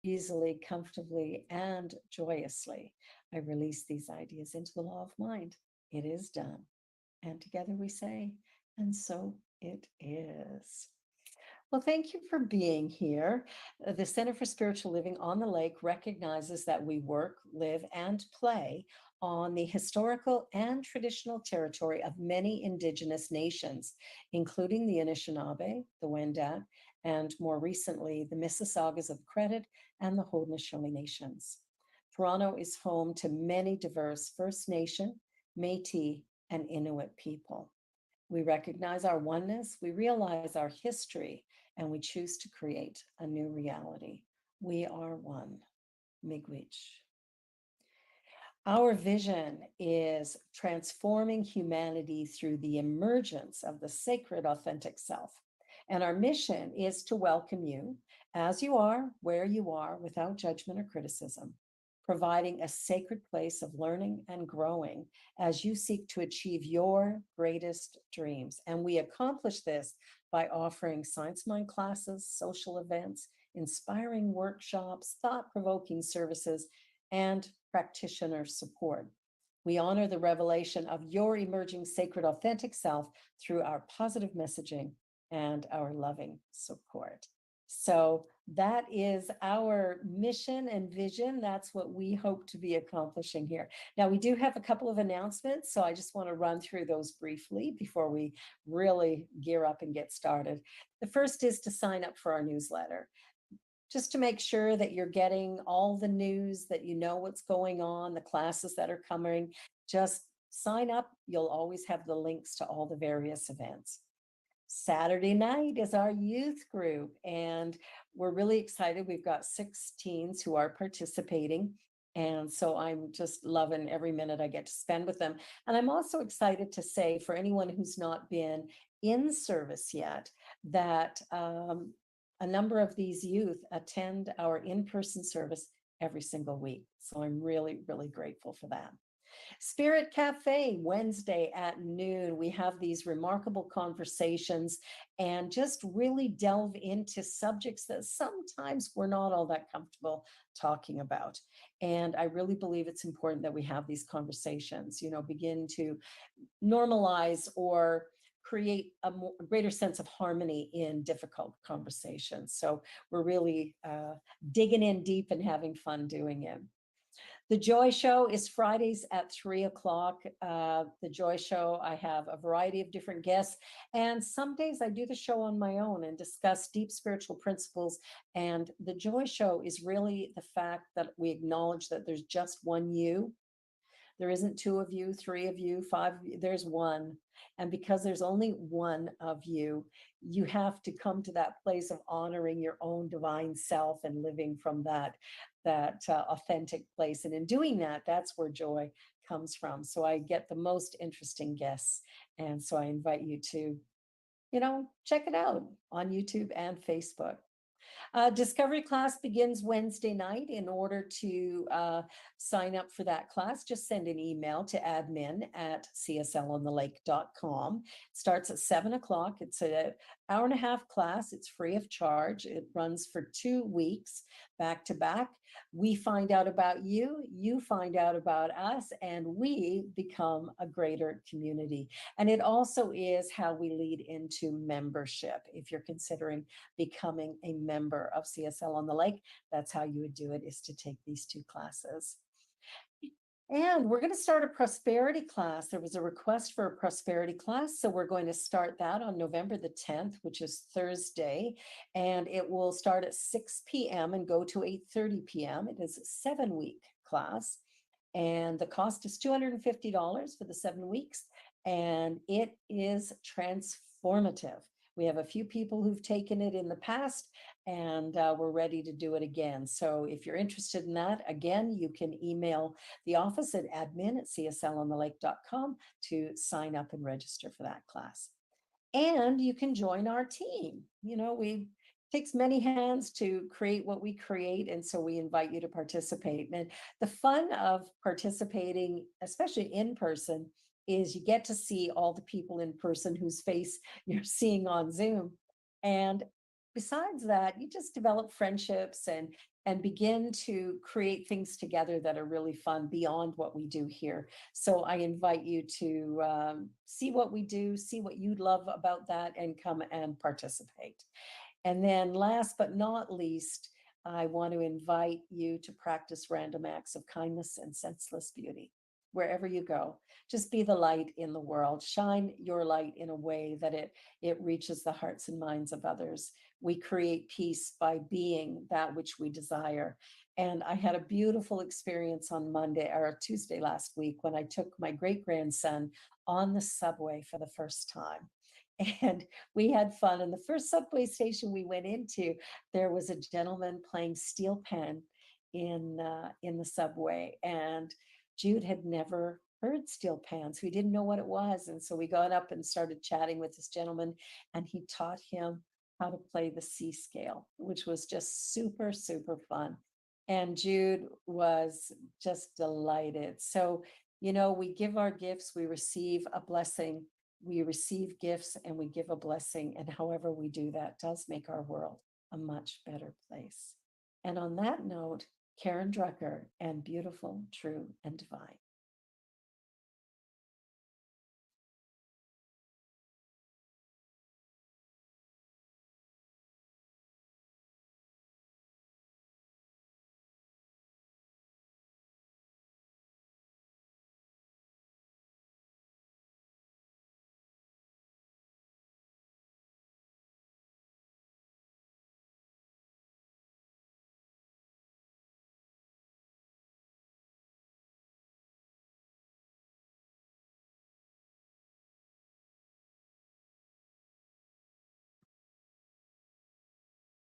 easily, comfortably, and joyously. I release these ideas into the law of mind. It is done. And together we say, and so it is. Well, thank you for being here. The Center for Spiritual Living on the Lake recognizes that we work, live, and play on the historical and traditional territory of many Indigenous nations, including the Anishinaabe, the Wendat, and more recently, the Mississaugas of Credit and the Haudenosaunee Nations. Toronto is home to many diverse First Nation, Métis, and Inuit people. We recognize our oneness, we realize our history, and we choose to create a new reality. We are one. Miigwech. Our vision is transforming humanity through the emergence of the sacred, authentic self. And our mission is to welcome you as you are, where you are, without judgment or criticism, providing a sacred place of learning and growing as you seek to achieve your greatest dreams. And we accomplish this by offering science mind classes, social events, inspiring workshops, thought-provoking services, and practitioner support. We honor the revelation of your emerging sacred authentic self through our positive messaging and our loving support. So that is our mission and vision. That's what we hope to be accomplishing here. Now, we do have a couple of announcements, so I just want to run through those briefly before we really gear up and get started. The first is to sign up for our newsletter, just to make sure that you're getting all the news, that you know what's going on, the classes that are coming. Just sign up. You'll always have the links to all the various events. Saturday night is our youth group, and we're really excited. We've got 6 teens who are participating, and so I'm just loving every minute I get to spend with them. And I'm also excited to say, for anyone who's not been in service yet, that a number of these youth attend our in-person service every single week. So I'm really, really grateful for that. Spirit Cafe, Wednesday at noon. We have these remarkable conversations and just really delve into subjects that sometimes we're not all that comfortable talking about. And I really believe it's important that we have these conversations, begin to normalize or create a greater sense of harmony in difficult conversations. So we're really digging in deep and having fun doing it. The Joy Show is Fridays at 3 o'clock. The Joy Show, I have a variety of different guests, and some days I do the show on my own and discuss deep spiritual principles. And the Joy Show is really the fact that we acknowledge that there's just one you. There isn't 2 of you, 3 of you, 5 of you, there's one. And because there's only one of you, you have to come to that place of honoring your own divine self and living from that authentic place. And in doing that, that's where joy comes from. So I get the most interesting guests. And so I invite you to, check it out on YouTube and Facebook. Discovery class begins Wednesday night. In order to sign up for that class, just send an email to admin@cslonthelake.com. It starts at 7 o'clock. It's an hour-and-a-half class. It's free of charge. It runs for 2 weeks back to back. We find out about you, you find out about us, and we become a greater community. And it also is how we lead into membership. If you're considering becoming a member of CSL on the Lake, that's how you would do it, is to take these 2 classes. And we're going to start a prosperity class. There was a request for a prosperity class, so we're going to start that on November the 10th, which is Thursday, and it will start at 6 p.m. and go to 8:30 p.m. It is a 7-week class, and the cost is $250 for the 7 weeks, and it is transformative. We have a few people who've taken it in the past, and we're ready to do it again. So if you're interested in that, again, you can email the office at admin@cslonthelake.com to sign up and register for that class. And you can join our team. It takes many hands to create what we create, and so we invite you to participate. And the fun of participating, especially in person, is you get to see all the people in person whose face you're seeing on Zoom. And besides that, you just develop friendships and and begin to create things together that are really fun beyond what we do here. So I invite you to see what we do, see what you love about that, and come and participate. And then last but not least, I want to invite you to practice random acts of kindness and senseless beauty. Wherever you go, just be the light in the world. Shine your light in a way that it reaches the hearts and minds of others. We create peace by being that which we desire. And I had a beautiful experience on Monday or Tuesday last week when I took my great grandson on the subway for the first time. And we had fun. And the first subway station we went into, there was a gentleman playing steel pen in the subway, and Jude had never heard steel pans. We didn't know what it was, and so we got up and started chatting with this gentleman, and he taught him how to play the C scale, which was just super, super fun. And Jude was just delighted. So, we give our gifts, we receive a blessing, we receive gifts, and we give a blessing. And however we do that does make our world a much better place. And on that note, Karen Drucker, and beautiful, true, and divine.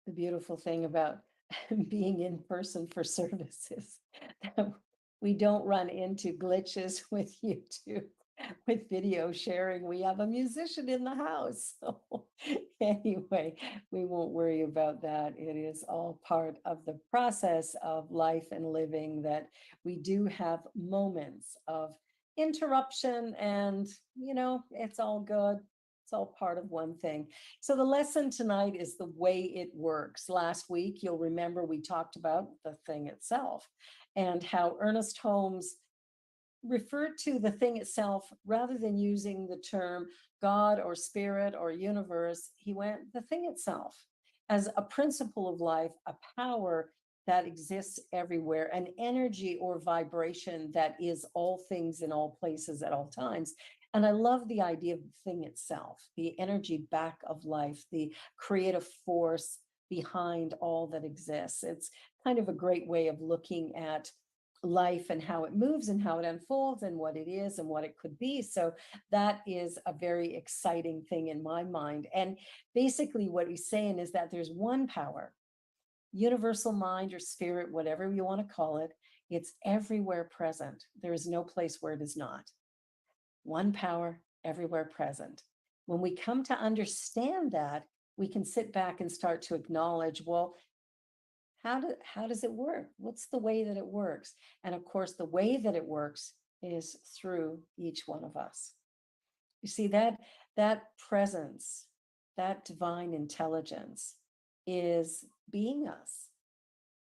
The beautiful thing about being in person for services that we don't run into glitches with YouTube, with video sharing. We have a musician in the house. So anyway, we won't worry about that. It is all part of the process of life and living, that we do have moments of interruption, and it's all good. It's all part of one thing. So the lesson tonight is the way it works. Last week, you'll remember we talked about the thing itself and how Ernest Holmes referred to the thing itself rather than using the term God or spirit or universe. He went the thing itself as a principle of life, a power that exists everywhere, an energy or vibration that is all things in all places at all times. And I love the idea of the thing itself, the energy back of life, the creative force behind all that exists. It's kind of a great way of looking at life and how it moves and how it unfolds and what it is and what it could be. So that is a very exciting thing in my mind. And basically what he's saying is that there's one power, universal mind or spirit, whatever you want to call it. It's everywhere present. There is no place where it is not. One power, everywhere present. When we come to understand that, we can sit back and start to acknowledge, well, how does it work? What's the way that it works? And of course, the way that it works is through each one of us. You see, that presence, that divine intelligence is being us,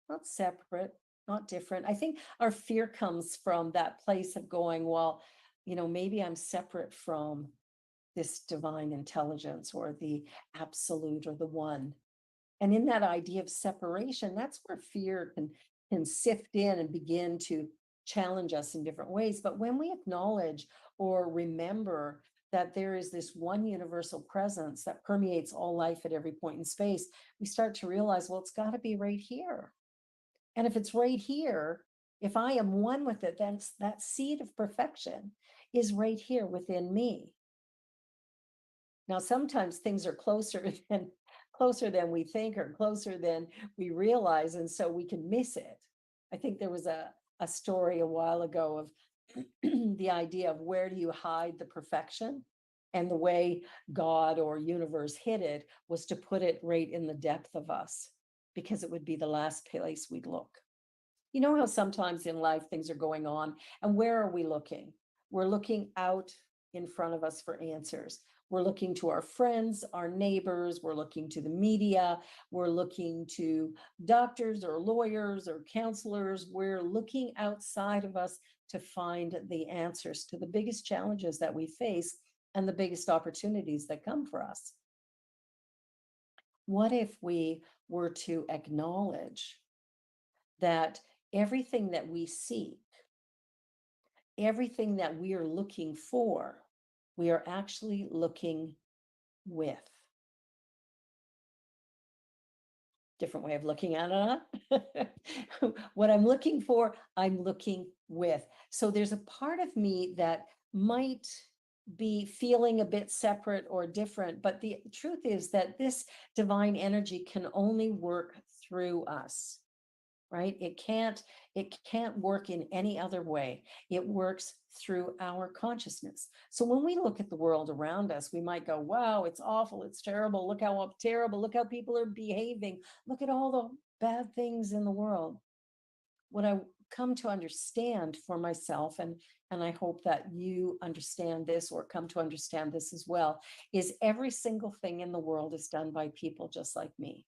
not separate, not different. I think our fear comes from that place of going, well, maybe I'm separate from this divine intelligence or the absolute or the one. And in that idea of separation, that's where fear can sift in and begin to challenge us in different ways. But when we acknowledge or remember that there is this one universal presence that permeates all life at every point in space, we start to realize, well, it's got to be right here. And if it's right here, if I am one with it, then that seed of perfection is right here within me. Now, sometimes things are closer than we think, or closer than we realize, and so we can miss it. I think there was a story a while ago of the idea of where do you hide the perfection? And the way God or universe hid it was to put it right in the depth of us, because it would be the last place we'd look. You know how sometimes in life things are going on, and where are we looking? We're looking out in front of us for answers. We're looking to our friends, our neighbors, we're looking to the media, we're looking to doctors or lawyers or counselors. We're looking outside of us to find the answers to the biggest challenges that we face and the biggest opportunities that come for us. What if we were to acknowledge that everything that we seek, everything that we are looking for, we are actually looking with? Different way of looking at it, huh? What I'm looking for, I'm looking with. So there's a part of me that might be feeling a bit separate or different, but the truth is that this divine energy can only work through us, right? It can't work in any other way. It works through our consciousness. So when we look at the world around us, we might go, wow, it's awful, it's terrible, look how terrible, look how people are behaving, look at all the bad things in the world. What I come to understand for myself, and I hope that you understand this or come to understand this as well, is every single thing in the world is done by people just like me.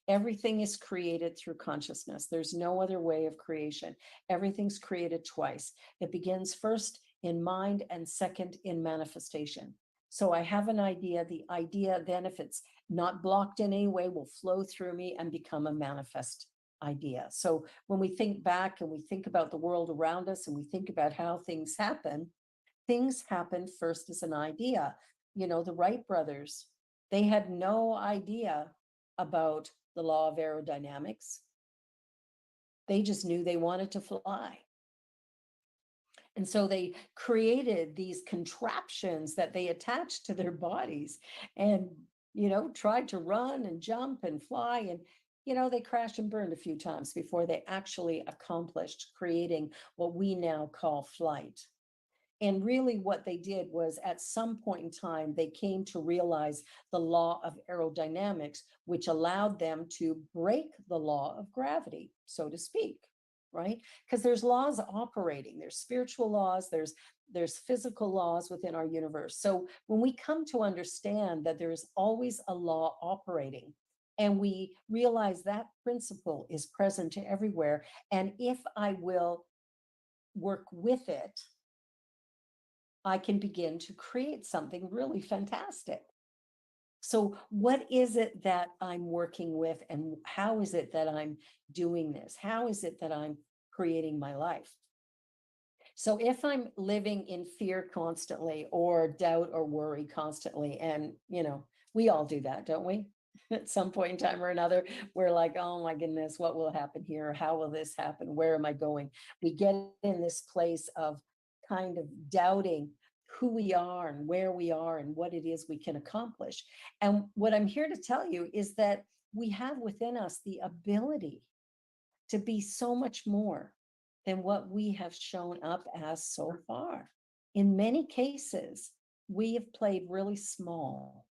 Everything is created through consciousness. There's no other way of creation. Everything's created twice. It begins first in mind and second in manifestation. So I have an idea. The idea then, if it's not blocked in any way, will flow through me and become a manifest idea. So when we think back and we think about the world around us and we think about how things happen first as an idea. You know, the Wright brothers, they had no idea about the law of aerodynamics. They just knew they wanted to fly. And so they created these contraptions that they attached to their bodies and, tried to run and jump and fly. And, they crashed and burned a few times before they actually accomplished creating what we now call flight. And really, what they did was at some point in time, they came to realize the law of aerodynamics, which allowed them to break the law of gravity, so to speak, right? Because there's laws operating, there's spiritual laws, there's physical laws within our universe. So when we come to understand that there is always a law operating, and we realize that principle is present everywhere, and if I will work with it, I can begin to create something really fantastic. So, what is it that I'm working with, and how is it that I'm doing this? How is it that I'm creating my life? So, if I'm living in fear constantly, or doubt or worry constantly, and we all do that, don't we? At some point in time or another, we're like, oh my goodness, what will happen here? How will this happen? Where am I going? We get in this place of kind of doubting who we are and where we are and what it is we can accomplish. And what I'm here to tell you is that we have within us the ability to be so much more than what we have shown up as so far. In many cases, we have played really small.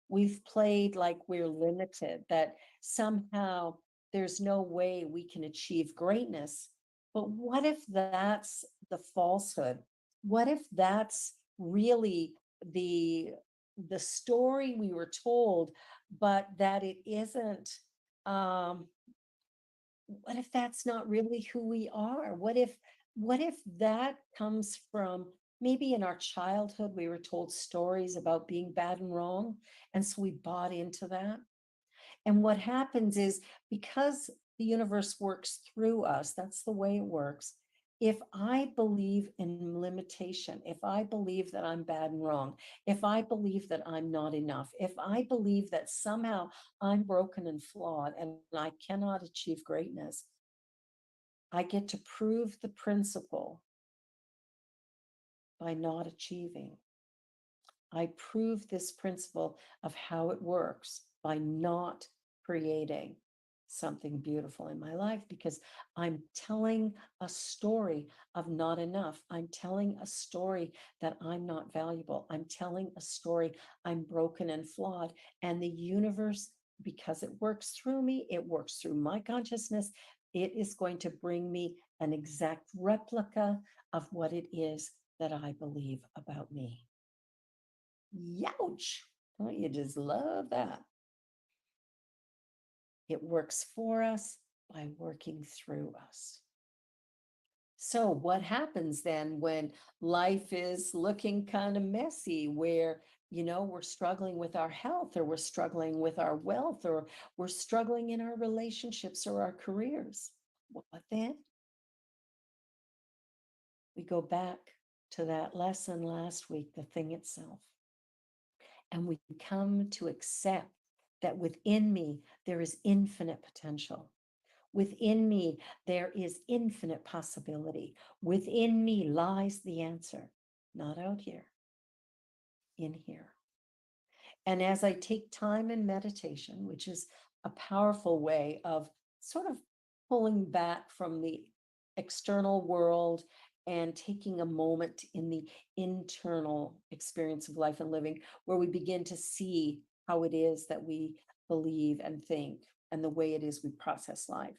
We've played like we're limited, that somehow there's no way we can achieve greatness. But what if that's the falsehood? What if that's really the the story we were told, but that it isn't? What if that's not really who we are? What if that comes from, maybe in our childhood we were told stories about being bad and wrong, and so we bought into that? And what happens is, because the universe works through us, that's the way it works. If I believe in limitation, if I believe that I'm bad and wrong, if I believe that I'm not enough, if I believe that somehow I'm broken and flawed and I cannot achieve greatness, I get to prove the principle by not achieving. I prove this principle of how it works by not creating something beautiful in my life, because I'm telling a story of not enough. I'm telling a story that I'm not valuable. I'm telling a story I'm broken and flawed. And the universe, because it works through me, it works through my consciousness, it is going to bring me an exact replica of what it is that I believe about me. Youch! Don't you just love that? It works for us by working through us. So, what happens then when life is looking kind of messy, where, we're struggling with our health, or we're struggling with our wealth, or we're struggling in our relationships or our careers? What then? We go back to that lesson last week, the thing itself, and we come to accept that within me there is infinite potential. Within me, there is infinite possibility. Within me lies the answer, not out here, in here. And as I take time in meditation, which is a powerful way of sort of pulling back from the external world and taking a moment in the internal experience of life and living, where we begin to see how it is that we believe and think and the way it is we process life.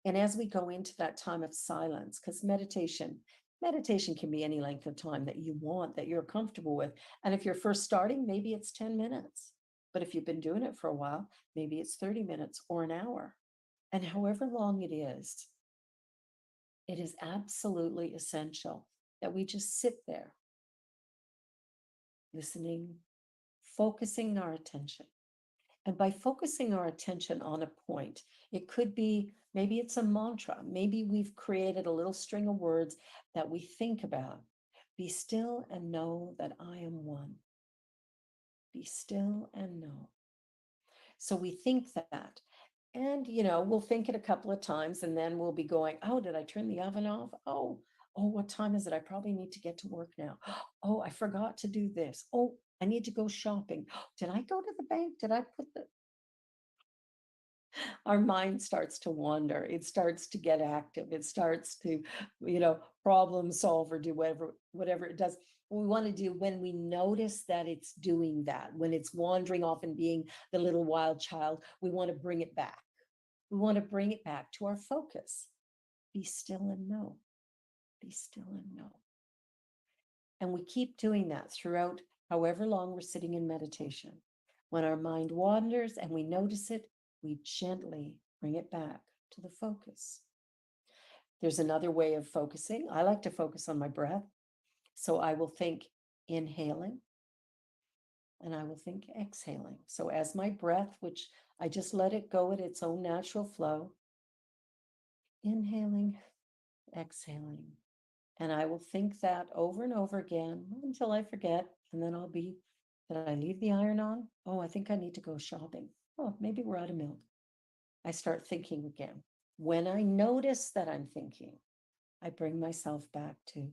And as we go into that time of silence, because meditation can be any length of time that you want, that you're comfortable with. And if you're first starting, maybe it's 10 minutes. But if you've been doing it for a while, maybe it's 30 minutes or an hour. And however long it is absolutely essential that we just sit there, listening, focusing our attention. And by focusing our attention on a point, it could be, maybe it's a mantra. Maybe we've created a little string of words that we think about. Be still and know that I am one. Be still and know. So we think that. And, we'll think it a couple of times and then we'll be going, oh, did I turn the oven off? Oh, what time is it? I probably need to get to work now. Oh, I forgot to do this. Oh, I need to go shopping. Did I go to the bank? Did I put the our mind starts to wander. It starts to get active. It starts to, problem solve or do whatever it does. What we want to do when we notice that it's doing that, when it's wandering off and being the little wild child, we want to bring it back. We want to bring it back to our focus. Be still and know. Be still and know. And we keep doing that throughout however long we're sitting in meditation. When our mind wanders and we notice it, we gently bring it back to the focus. There's another way of focusing. I like to focus on my breath. So I will think inhaling and I will think exhaling. So as my breath, which I just let it go at its own natural flow, inhaling, exhaling. And I will think that over and over again until I forget. And then I'll be, did I leave the iron on? Oh, I think I need to go shopping. Oh, maybe we're out of milk. I start thinking again. When I notice that I'm thinking, I bring myself back to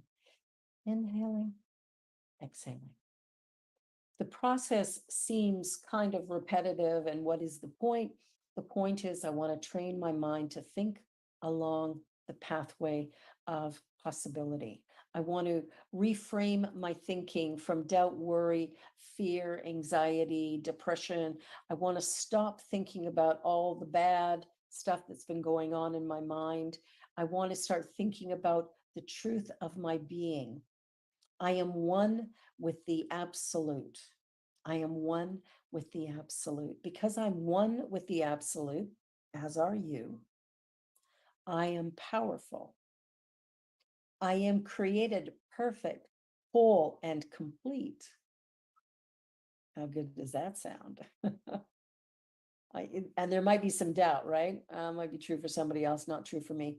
inhaling, exhaling. The process seems kind of repetitive. And what is the point? The point is, I want to train my mind to think along the pathway of possibility. I want to reframe my thinking from doubt, worry, fear, anxiety, depression. I want to stop thinking about all the bad stuff that's been going on in my mind. I want to start thinking about the truth of my being. I am one with the absolute. I am one with the absolute. Because I'm one with the absolute, as are you, I am powerful. I am created perfect, whole, and complete. How good does that sound? And there might be some doubt, right? Might be true for somebody else, not true for me.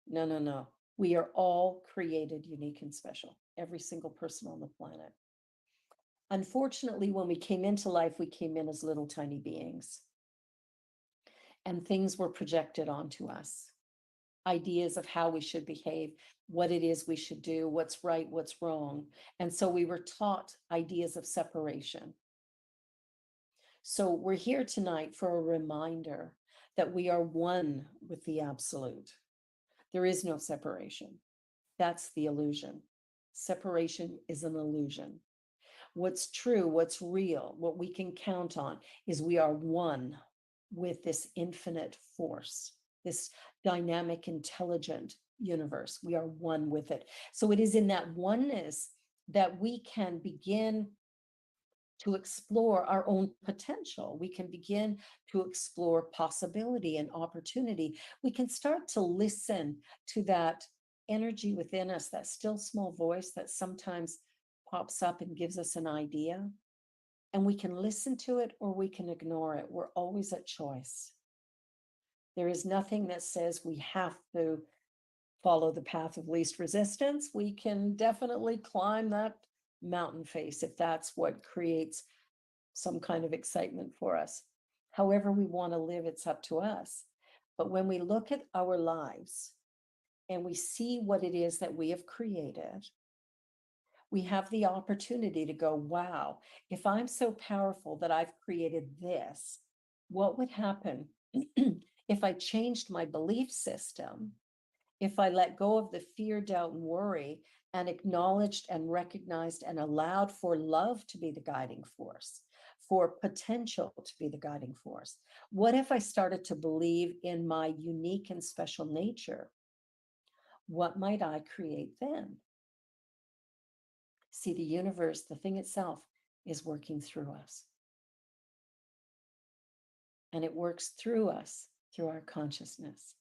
No, no, no. We are all created unique and special, every single person on the planet. Unfortunately, when we came into life, we came in as little tiny beings. And things were projected onto us. Ideas of how we should behave, what it is we should do, what's right, what's wrong. And so we were taught ideas of separation. So we're here tonight for a reminder that we are one with the absolute. There is no separation. That's the illusion. Separation is an illusion. What's true, what's real, what we can count on is we are one with this infinite force, this dynamic, intelligent universe. We are one with it. So it is in that oneness that we can begin to explore our own potential. We can begin to explore possibility and opportunity. We can start to listen to that energy within us, that still small voice that sometimes pops up and gives us an idea. And we can listen to it or we can ignore it. We're always at choice. There is nothing that says we have to follow the path of least resistance. We can definitely climb that mountain face if that's what creates some kind of excitement for us. However we want to live, it's up to us. But when we look at our lives and we see what it is that we have created, we have the opportunity to go, wow, if I'm so powerful that I've created this, what would happen if I changed my belief system? If I let go of the fear, doubt, and worry and acknowledged and recognized and allowed for love to be the guiding force, for potential to be the guiding force? What if I started to believe in my unique and special nature? What might I create then? See, the universe, the thing itself, is working through us. And it works through us, through our consciousness.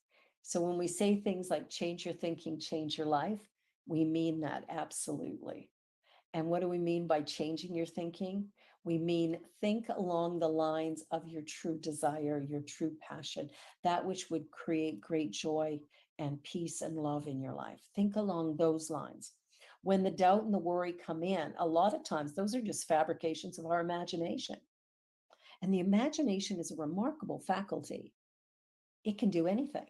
So when we say things like change your thinking, change your life, we mean that absolutely. And what do we mean by changing your thinking? We mean think along the lines of your true desire, your true passion, that which would create great joy and peace and love in your life. Think along those lines. When the doubt and the worry come in, a lot of times those are just fabrications of our imagination. And the imagination is a remarkable faculty. It can do anything.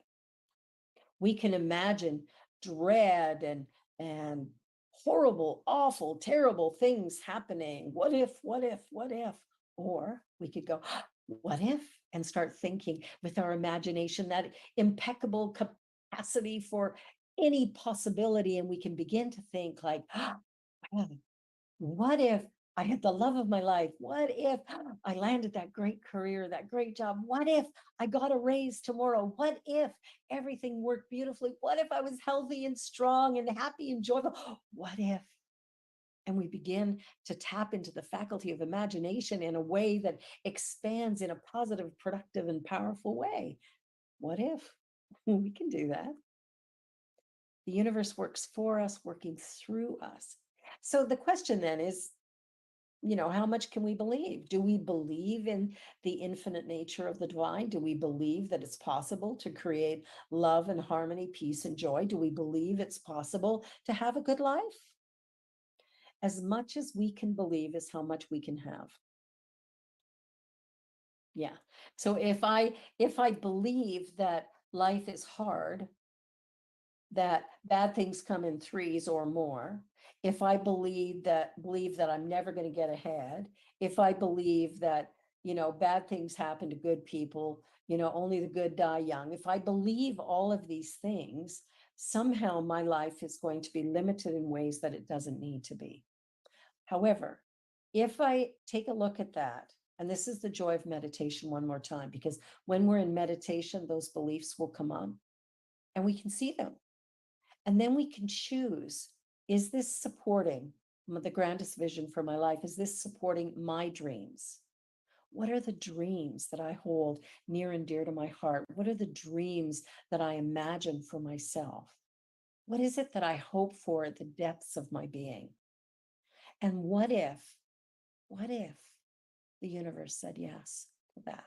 We can imagine dread and horrible, awful, terrible things happening. What if, what if, what if? Or we could go, what if? And start thinking with our imagination, that impeccable capacity for any possibility. And we can begin to think like, what if I had the love of my life? What if I landed that great career, that great job? What if I got a raise tomorrow? What if everything worked beautifully? What if I was healthy and strong and happy and joyful? What if? And we begin to tap into the faculty of imagination in a way that expands in a positive, productive, and powerful way. What if? We can do that. The universe works for us, working through us. So the question then is, how much can we believe? Do we believe in the infinite nature of the divine? Do we believe that it's possible to create love and harmony, peace and joy? Do we believe it's possible to have a good life? As much as we can believe is how much we can have. Yeah. So if I believe that life is hard, that bad things come in threes or more, if I believe that I'm never going to get ahead, if I believe that bad things happen to good people, only the good die young, if I believe all of these things, somehow my life is going to be limited in ways that it doesn't need to be. However, if I take a look at that, and this is the joy of meditation one more time, because when we're in meditation, those beliefs will come up and we can see them. And then we can choose, is this supporting the grandest vision for my life? Is this supporting my dreams? What are the dreams that I hold near and dear to my heart? What are the dreams that I imagine for myself? What is it that I hope for at the depths of my being? And what if the universe said yes to that?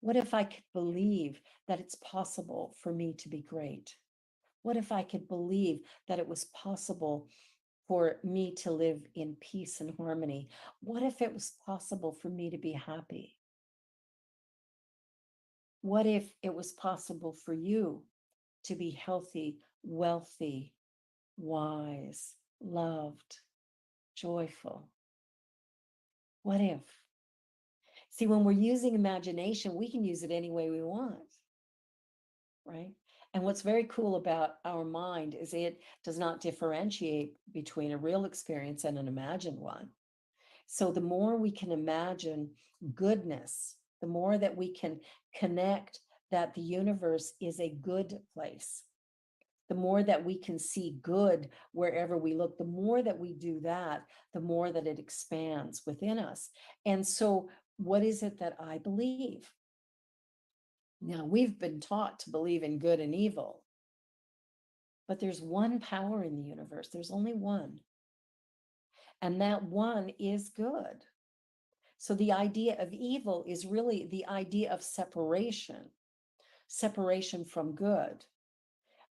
What if I could believe that it's possible for me to be great? What if I could believe that it was possible for me to live in peace and harmony? What if it was possible for me to be happy? What if it was possible for you to be healthy, wealthy, wise, loved, joyful? What if? See, when we're using imagination, we can use it any way we want, right? And what's very cool about our mind is it does not differentiate between a real experience and an imagined one. So the more we can imagine goodness, the more that we can connect that the universe is a good place. The more that we can see good wherever we look, the more that we do that, the more that it expands within us. And so, what is it that I believe? Now, we've been taught to believe in good and evil, but there's one power in the universe. There's only one. And that one is good. So the idea of evil is really the idea of separation, separation from good.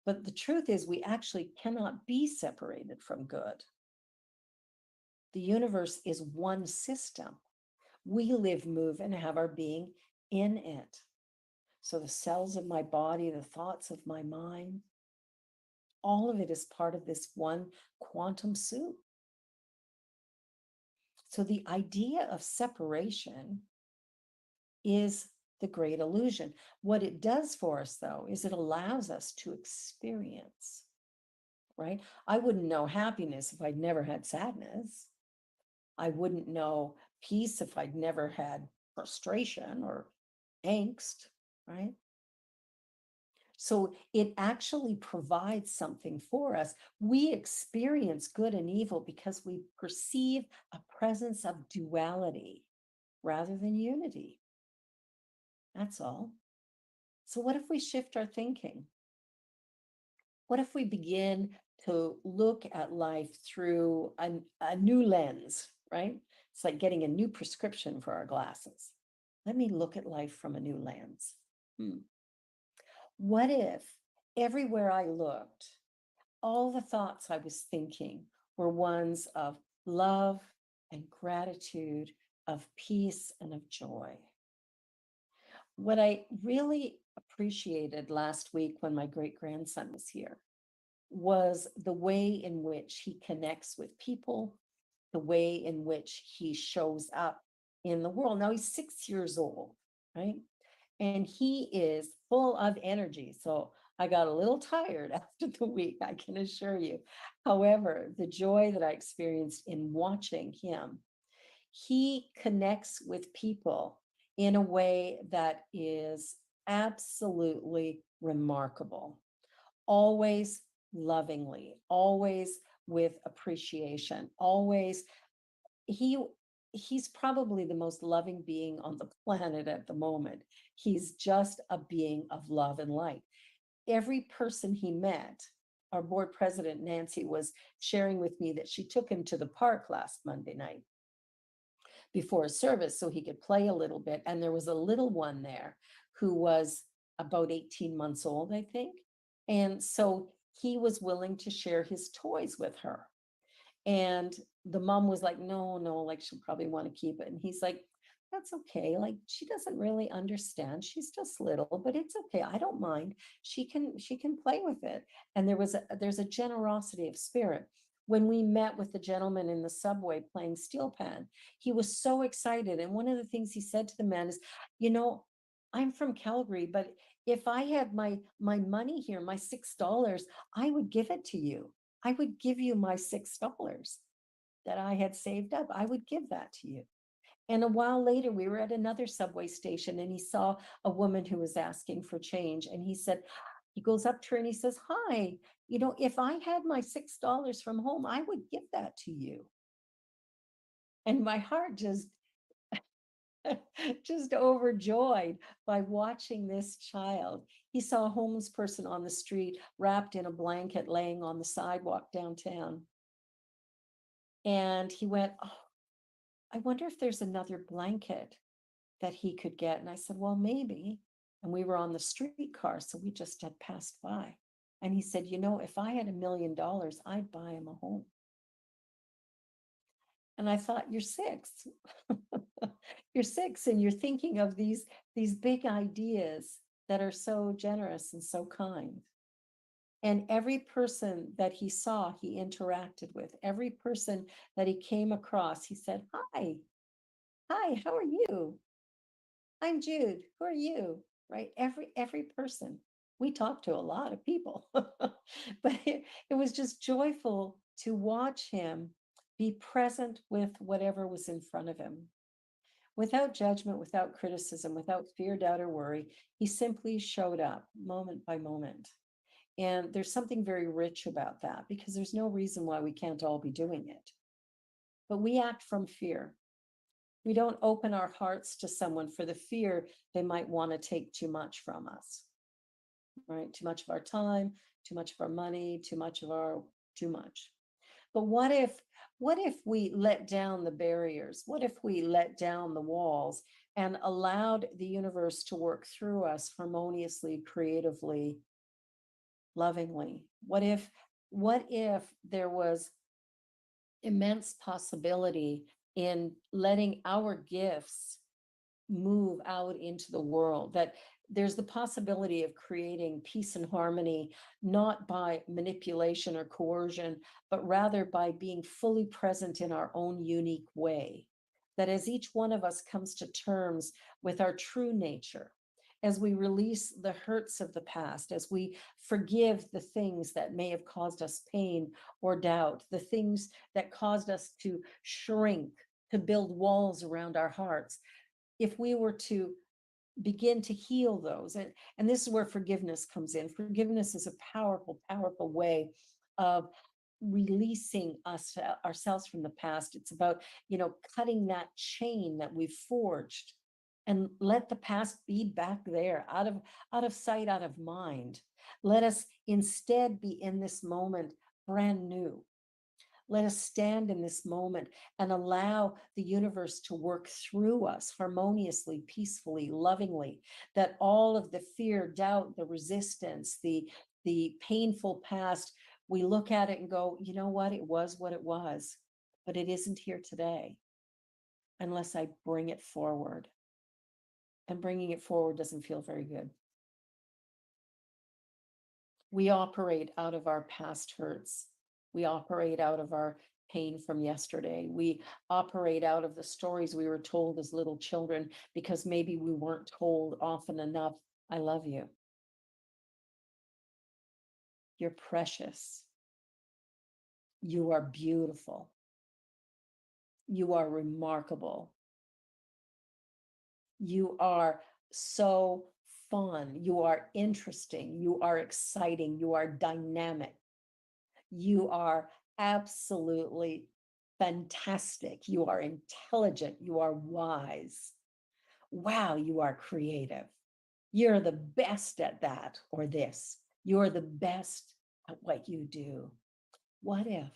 But the truth is, we actually cannot be separated from good. The universe is one system. We live, move, and have our being in it. So the cells of my body, the thoughts of my mind, all of it is part of this one quantum soup. So the idea of separation is the great illusion. What it does for us, though, is it allows us to experience, right? I wouldn't know happiness if I'd never had sadness. I wouldn't know peace if I'd never had frustration or angst, right? So it actually provides something for us. We experience good and evil because we perceive a presence of duality rather than unity. That's all. So what if we shift our thinking? What if we begin to look at life through a new lens, right? It's like getting a new prescription for our glasses. Let me look at life from a new lens. What if everywhere I looked, all the thoughts I was thinking were ones of love and gratitude, of peace and of joy? What I really appreciated last week when my great grandson was here was the way in which he connects with people, the way in which he shows up in the world. Now he's 6 years old, right? And he is full of energy. So I got a little tired after the week, I can assure you. However, the joy that I experienced in watching him, he connects with people in a way that is absolutely remarkable. Always lovingly, always with appreciation, always he he's probably the most loving being on the planet at the moment. He's just a being of love and light. Every person he met, our board president, Nancy, was sharing with me that she took him to the park last Monday night before a service so he could play a little bit. And there was a little one there who was about 18 months old, I think. And so he was willing to share his toys with her. And the mom was like, no, no, like she'll probably want to keep it. And he's like, that's okay. Like she doesn't really understand. She's just little, but it's okay. I don't mind. She can play with it. And there's a generosity of spirit. When we met with the gentleman in the subway playing steel pan, he was so excited. And one of the things he said to the man is, you know, I'm from Calgary, but if I had my money here, my $6, I would give it to you. I would give you my $6 that I had saved up. I would give that to you. And a while later, we were at another subway station and he saw a woman who was asking for change. And he said, he goes up to her and he says, hi, you know, if I had my $6 from home, I would give that to you. And my heart just overjoyed by watching this child. He saw a homeless person on the street wrapped in a blanket laying on the sidewalk downtown. And he went, oh, I wonder if there's another blanket that he could get. And I said, well, maybe. And we were on the streetcar, so we just had passed by. And he said, you know, if I had $1 million, I'd buy him a home. And I thought, you're 6. You're 6 and you're thinking of these big ideas that are so generous and so kind. And every person that he saw, he interacted with. Every person that he came across, he said, hi, how are you? I'm Jude. Who are you? Right? Every person. We talked to a lot of people, but it was just joyful to watch him be present with whatever was in front of him. Without judgment, without criticism, without fear, doubt, or worry. He simply showed up moment by moment. And there's something very rich about that because there's no reason why we can't all be doing it. But we act from fear. We don't open our hearts to someone for the fear they might want to take too much from us, right? Too much of our time, too much of our money, too much. But what if we let down the barriers? What if we let down the walls and allowed the universe to work through us harmoniously, creatively, lovingly? What if there was immense possibility in letting our gifts move out into the world, that there's the possibility of creating peace and harmony, not by manipulation or coercion, but rather by being fully present in our own unique way. That as each one of us comes to terms with our true nature, as we release the hurts of the past, as we forgive the things that may have caused us pain or doubt, the things that caused us to shrink, to build walls around our hearts, if we were to begin to heal those, and this is where forgiveness comes in. Forgiveness is a powerful, powerful way of releasing ourselves from the past. It's about, cutting that chain that we've forged and let the past be back there, out of sight, out of mind. Let us instead be in this moment brand new. Let us stand in this moment and allow the universe to work through us harmoniously, peacefully, lovingly, that all of the fear, doubt, the resistance, the painful past, we look at it and go, you know what? It was what it was, but it isn't here today unless I bring it forward. And bringing it forward doesn't feel very good. We operate out of our past hurts. We operate out of our pain from yesterday. We operate out of the stories we were told as little children because maybe we weren't told often enough, I love you. You're precious. You are beautiful. You are remarkable. You are so fun. You are interesting. You are exciting. You are dynamic. You are absolutely fantastic. You are intelligent. You are wise. Wow, you are creative. You're the best at that or this. You're the best at what you do. What if?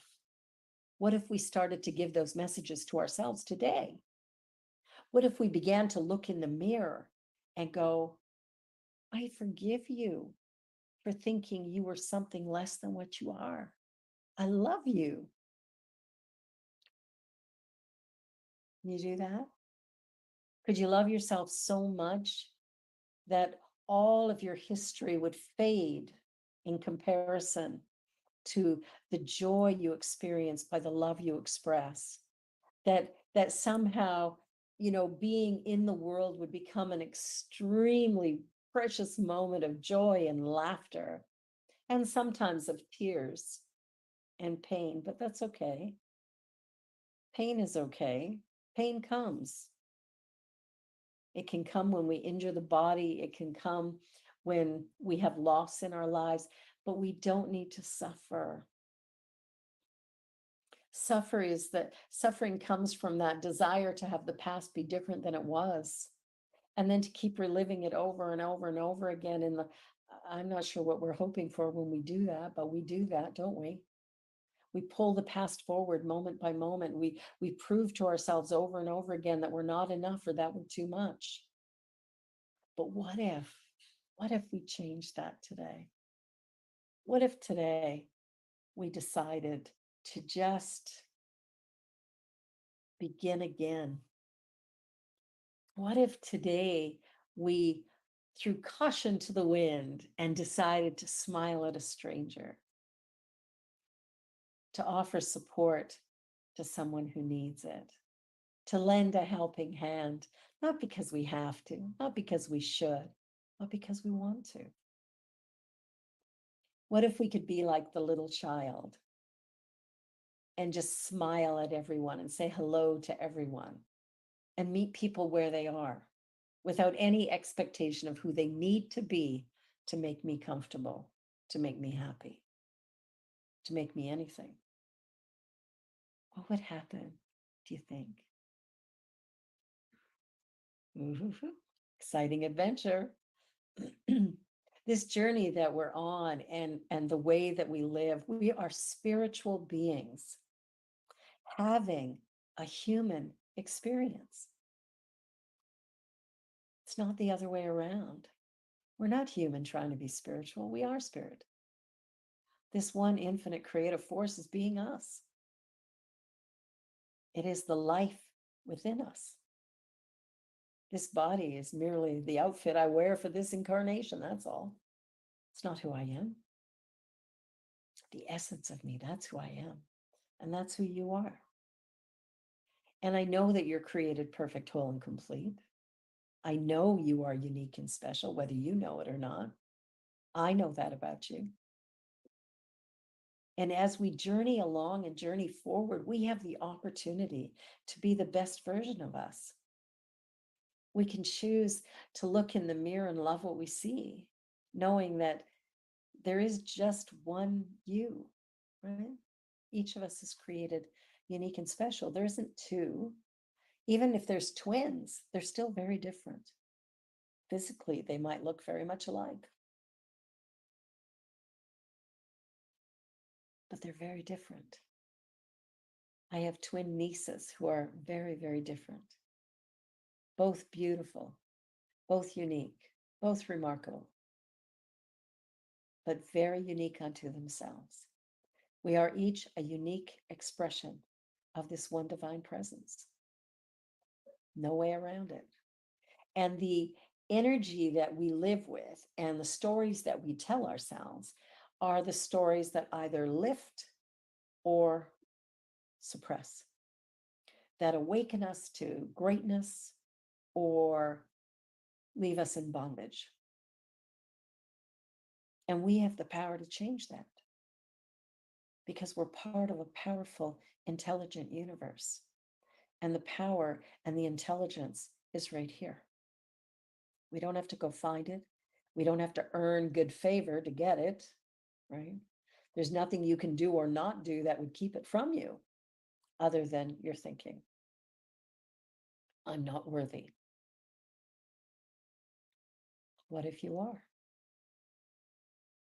What if we started to give those messages to ourselves today? What if we began to look in the mirror and go, I forgive you for thinking you were something less than what you are. I love you. Can you do that? Could you love yourself so much that all of your history would fade in comparison to the joy you experience by the love you express? That somehow, being in the world would become an extremely precious moment of joy and laughter, and sometimes of tears and pain, but that's okay. Pain is okay. Pain comes. It can come when we injure the body. It can come when we have loss in our lives, but we don't need to suffer. Suffering comes from that desire to have the past be different than it was, and then to keep reliving it over and over and over again. I'm not sure what we're hoping for when we do that, but we do that, don't we? We pull the past forward moment by moment. We prove to ourselves over and over again that we're not enough or that we're too much. But what if we change that today? What if today we decided to just begin again? What if today we threw caution to the wind and decided to smile at a stranger, to offer support to someone who needs it, to lend a helping hand, not because we have to, not because we should, but because we want to? What if we could be like the little child and just smile at everyone and say hello to everyone? and meet people where they are without any expectation of who they need to be to make me comfortable, to make me happy, to make me anything. What would happen, do you think? Ooh, exciting adventure. This journey that we're on and the way that we live, we are spiritual beings having a human experience. It's not the other way around. We're not human trying to be spiritual. We are spirit. This one infinite creative force is being us. It is the life within us. This body is merely the outfit I wear for this incarnation. That's all. It's not who I am. The essence of me, that's who I am. And that's who you are. And I know that you're created perfect, whole, and complete. I know you are unique and special, whether you know it or not. I know that about you. And as we journey along and journey forward, we have the opportunity to be the best version of us. We can choose to look in the mirror and love what we see, knowing that there is just one you, right? Each of us is created unique and special. There isn't two. Even if there's twins, they're still very different. Physically, they might look very much alike, but they're very different. I have twin nieces who are very, very different, both beautiful, both unique, both remarkable, but very unique unto themselves. We are each a unique expression of this one divine presence. No way around it. And the energy that we live with and the stories that we tell ourselves are the stories that either lift or suppress, that awaken us to greatness or leave us in bondage. And we have the power to change that because we're part of a powerful, intelligent universe. And the power and the intelligence is right here. We don't have to go find it. We don't have to earn good favor to get it, right? There's nothing you can do or not do that would keep it from you other than your thinking. I'm not worthy. What if you are?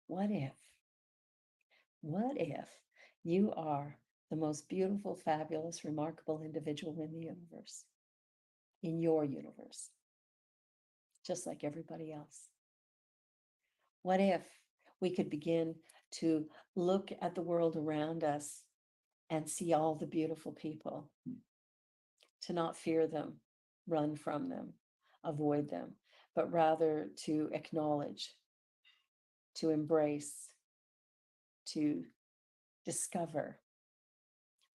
What if you are the most beautiful, fabulous, remarkable individual in the universe, in your universe, just like everybody else? What if we could begin to look at the world around us and see all the beautiful people, to not fear them, run from them, avoid them, but rather to acknowledge, to embrace, to discover?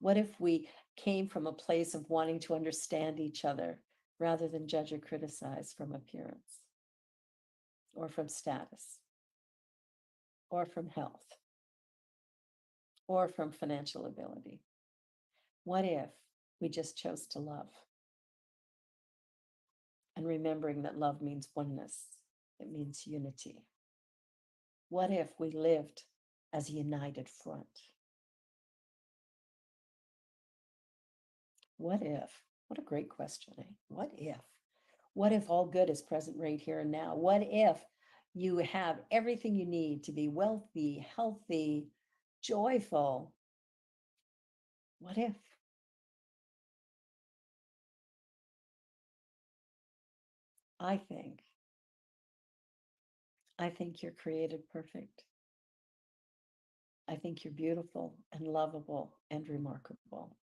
What if we came from a place of wanting to understand each other rather than judge or criticize from appearance or from status or from health or from financial ability? What if we just chose to love? And remembering that love means oneness, it means unity. What if we lived as a united front? What if? What a great question, eh? What if? What if all good is present right here and now? What if you have everything you need to be wealthy, healthy, joyful? What if? I think, I think you're created perfect. I think you're beautiful and lovable and remarkable.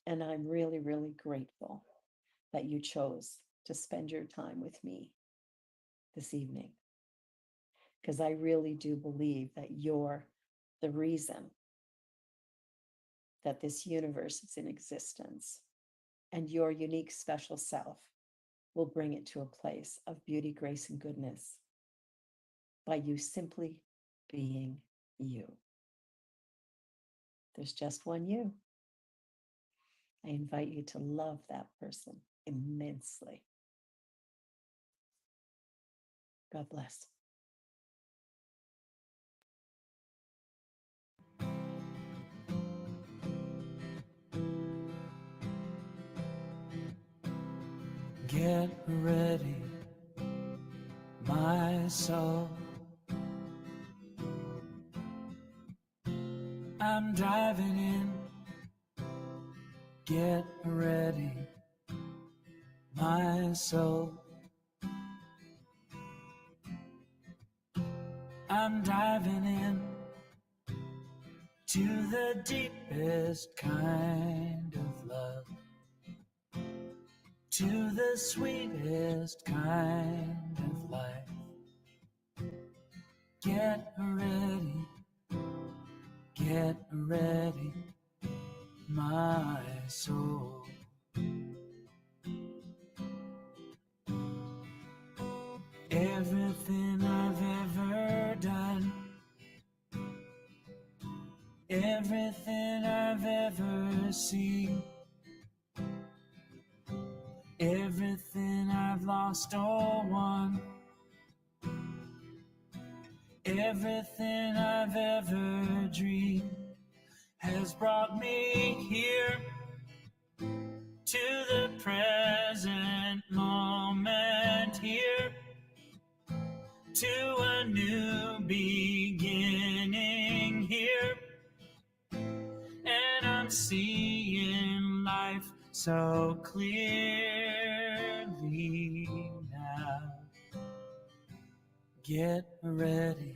And I'm really, really grateful that you chose to spend your time with me this evening, because I really do believe that you're the reason that this universe is in existence, and your unique, special self will bring it to a place of beauty, grace, and goodness by you simply being you. There's just one you. I invite you to love that person immensely. God bless. Get ready, my soul. I'm diving in. Get ready, my soul. I'm diving in to the deepest kind of love, to the sweetest kind of life. Get ready, my soul. Everything I've ever done, everything I've ever seen, everything I've lost or won, everything I've ever dreamed has brought me here to the present moment, here to a new beginning, here, and I'm seeing life so clearly now. Get ready,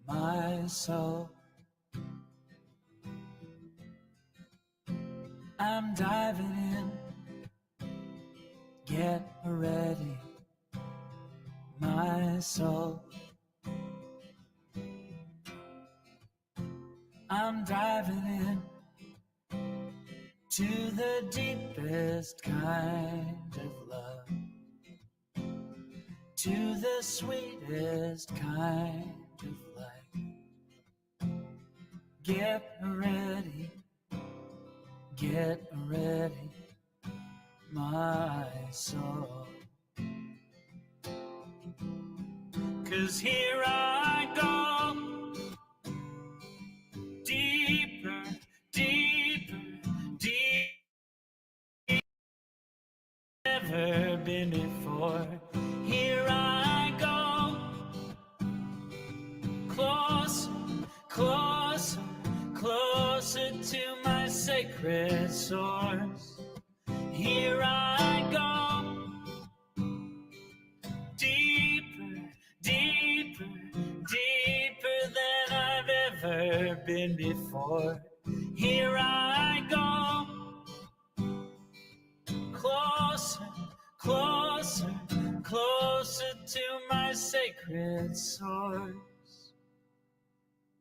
my soul. I'm diving in. Get ready, my soul. I'm diving in to the deepest kind of love, to the sweetest kind of life. Get ready, my soul. 'Cause here I go, deeper, deeper, deeper. Never been before. Here I go, closer, closer, closer to my sacred source. Here I go, deeper, deeper, deeper than I've ever been before. Here I go, closer, closer, closer to my sacred source.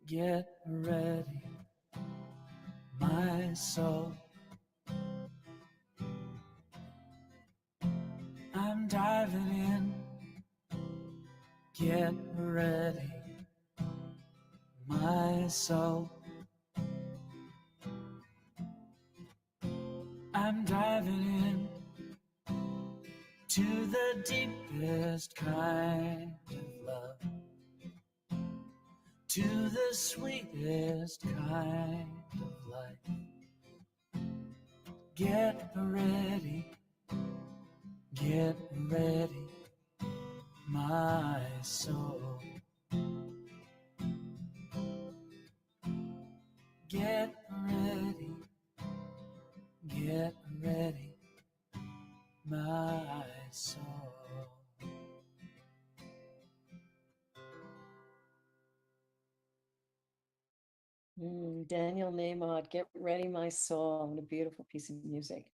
Get ready, my soul. I'm diving in. Get ready, my soul. I'm diving in to the deepest kind of love, to the sweetest kind of life. Get ready, my soul. Get ready, my soul. Daniel Nahmod, Get Ready, My Soul. What a beautiful piece of music.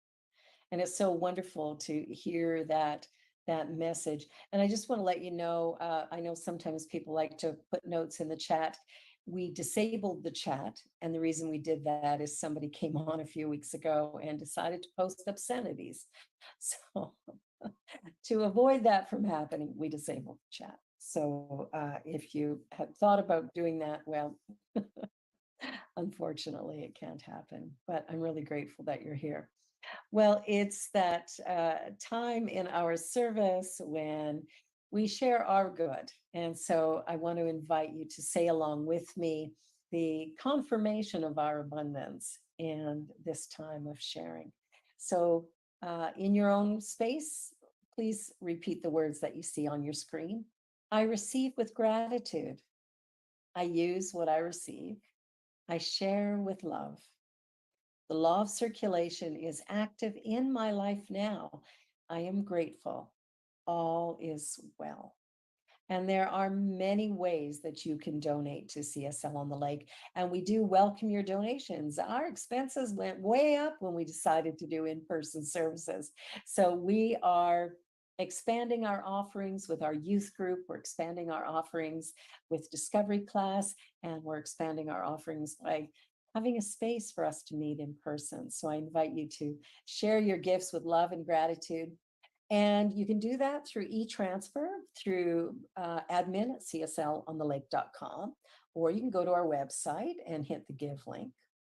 And it's so wonderful to hear that message. And I just want to let you know, I know sometimes people like to put notes in the chat. We disabled the chat, and the reason we did that is somebody came on a few weeks ago and decided to post obscenities. So to avoid that from happening, we disabled the chat. So if you have thought about doing that, well, Unfortunately, it can't happen, but I'm really grateful that you're here. Well, it's that time in our service when we share our good. And so I want to invite you to say along with me the confirmation of our abundance and this time of sharing. So, in your own space, please repeat the words that you see on your screen. I receive with gratitude. I use what I receive. I share with love. The law of circulation is active in my life now. I am grateful. All is well. And there are many ways that you can donate to CSL on the Lake. And we do welcome your donations. Our expenses went way up when we decided to do in-person services. So we are expanding our offerings with our youth group. We're expanding our offerings with Discovery Class, and we're expanding our offerings by having a space for us to meet in person. So I invite you to share your gifts with love and gratitude. And you can do that through e-transfer through admin at cslonthelake.com, or you can go to our website and hit the give link,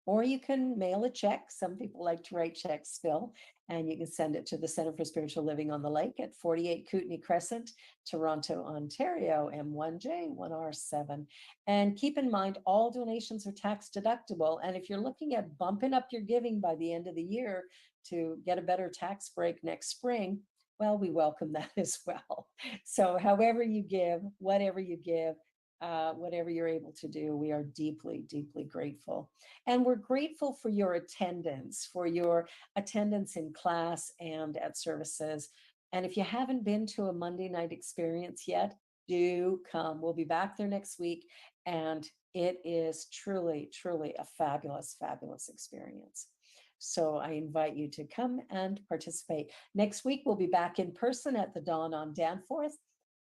or you can mail a check. Some people like to write checks still, and you can send it to the Center for Spiritual Living on the Lake at 48 Kootenay Crescent, Toronto, Ontario, M1J 1R7. And keep in mind, all donations are tax deductible. And if you're looking at bumping up your giving by the end of the year to get a better tax break next spring, well, we welcome that as well. So however you give, whatever you give, whatever you're able to do, we are deeply, deeply grateful. And we're grateful for your attendance in class and at services. And if you haven't been to a Monday night experience yet, do come. We'll be back there next week. And it is truly, truly a fabulous, fabulous experience. So I invite you to come and participate. Next week, we'll be back in person at the Dawn on Danforth.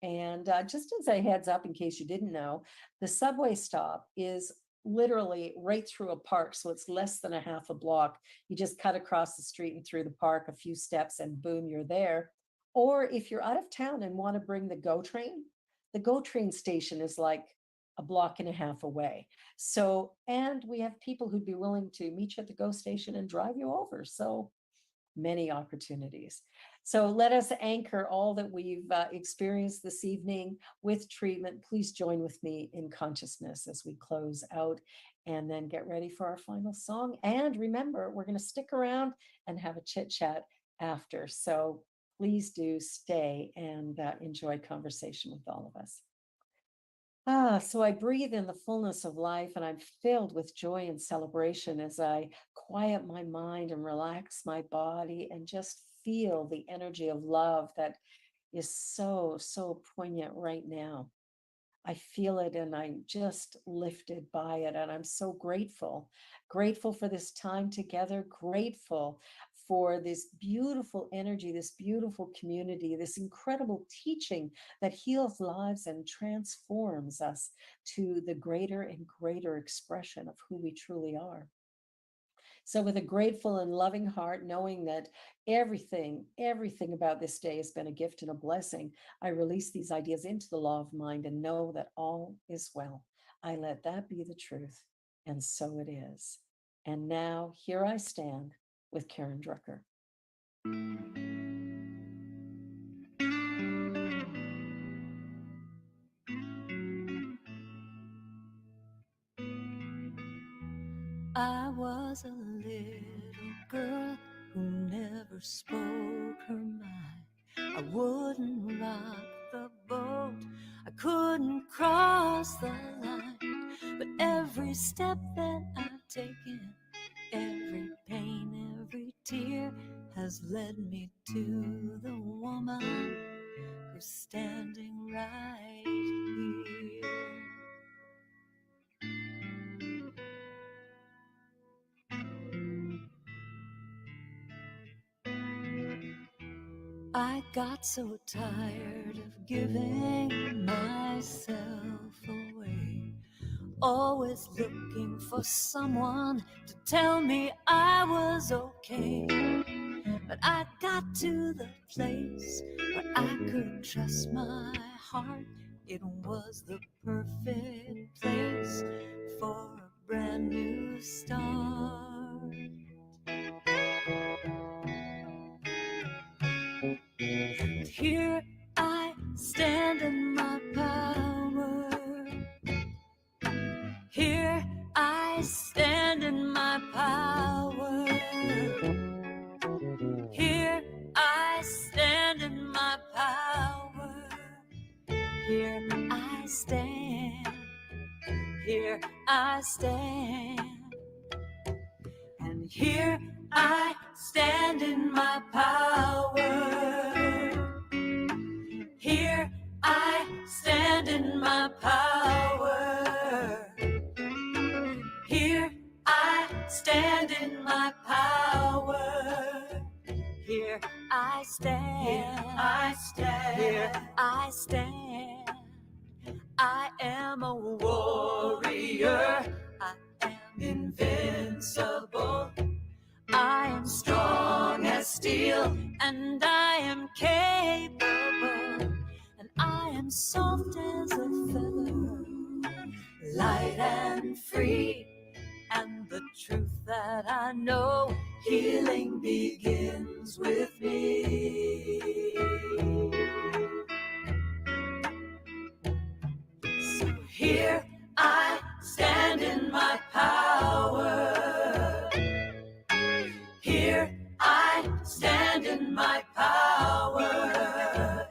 And just as a heads up, in case you didn't know, the subway stop is literally right through a park. So it's less than a half a block. You just cut across the street and through the park a few steps and boom, you're there. Or if you're out of town and want to bring the GO train station is like a block and a half away. So, and we have people who'd be willing to meet you at the GO station and drive you over. So many opportunities. So let us anchor all that we've experienced this evening with treatment. Please join with me in consciousness as we close out and then get ready for our final song. And remember, we're going to stick around and have a chit chat after. So please do stay and enjoy conversation with all of us. So I breathe in the fullness of life and I'm filled with joy and celebration as I quiet my mind and relax my body and just feel the energy of love that is so, so poignant right now. I feel it and I'm just lifted by it. And I'm so grateful, grateful for this time together, grateful for this beautiful energy, this beautiful community, this incredible teaching that heals lives and transforms us to the greater and greater expression of who we truly are. So with a grateful and loving heart, knowing that everything about this day has been a gift and a blessing, I release these ideas into the law of mind and know that all is well. I let that be the truth. And so it is. And now here I stand with Karen Drucker. I was a little girl who never spoke her mind. I wouldn't rock the boat, I couldn't cross the line. But every step that I've taken, every pain, every tear has led me to the woman who's standing right here. I got so tired of giving myself away, always looking for someone to tell me I was okay. But I got to the place where I could trust my heart. It was the perfect place for a brand new start. Here I stand in my power. Here I stand in my power. Here I stand in my power. Here I stand. Here I stand. And here I stand in my power. Here I stand in my power. Here I stand in my power. Here I stand. Here I stand. Here I stand. I am a warrior. I am invincible. I am strong as steel, and I am capable, and I am soft as a feather, light and free, and the truth that I know, healing begins with me. So here I stand in my power. Here I stand in my power.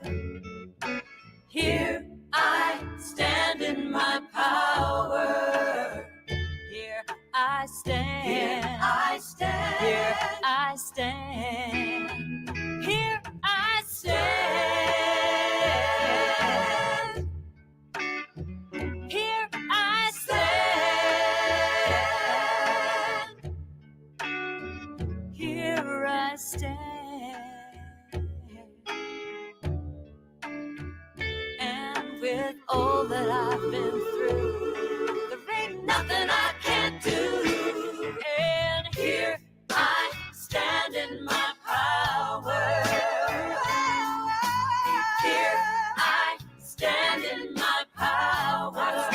Here I stand in my power. Here I stand. Here I stand. Here I stand. Here I stand. Here I stand. Here I stand. And with all that I've been through, there ain't nothing I can't do. And here I stand in my power. Here I stand in my power.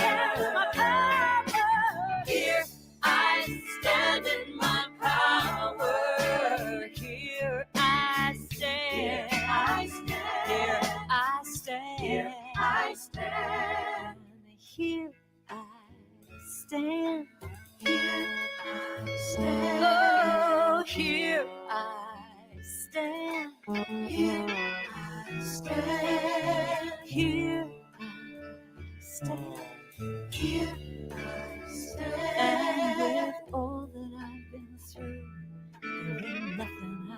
Here I stand in my power. Here I stand. Here I stand. Here I stand. Here I stand. Here I stand. Oh, here I stand. Here I stand. Here I stand. Here I stand. And with all that I've been through, there ain't nothing I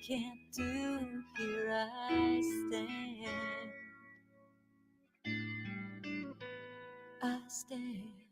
can't do. Here I stand. I stand.